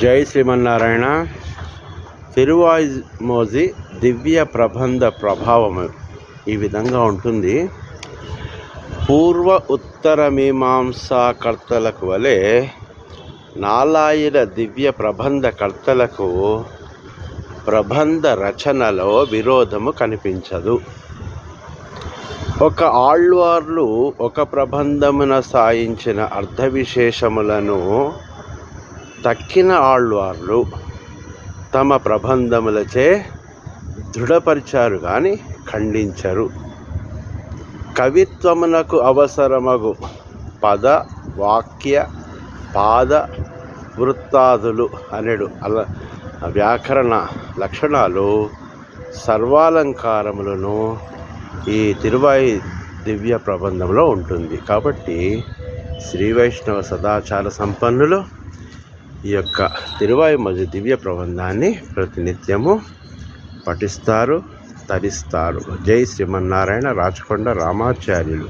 జై శ్రీమన్నారాయణ. తిరువాయిమోజి దివ్య ప్రబంధ ప్రభావము ఈ విధంగా ఉంటుంది. పూర్వ ఉత్తర మీమాంసాకర్తలకు వలె నాలాయిర దివ్య ప్రబంధ కర్తలకు ప్రబంధ రచనలో విరోధము కనిపించదు. ఒక ఆళ్వార్లు ఒక ప్రబంధమున సాయించిన అర్థ విశేషములను తక్కిన ఆళ్వార్లు తమ ప్రబంధములచే దృఢపరిచారు కానీ ఖండించరు. కవిత్వమునకు అవసరమగు పద వాక్య పాద వృత్తాదులు అనెడు వ్యాకరణ లక్షణాలు సర్వాలంకారములను ఈ తిరువాయి దివ్య ప్రబంధంలో ఉంటుంది. కాబట్టి శ్రీ వైష్ణవ సదాచార సంపన్నులు ఈ యొక్క తిరువాయిమోజి దివ్య ప్రబంధాన్ని ప్రతినిత్యము పఠిస్తారు, తరిస్తారు. జై శ్రీమన్నారాయణ. రాచకొండ రామాచార్యులు.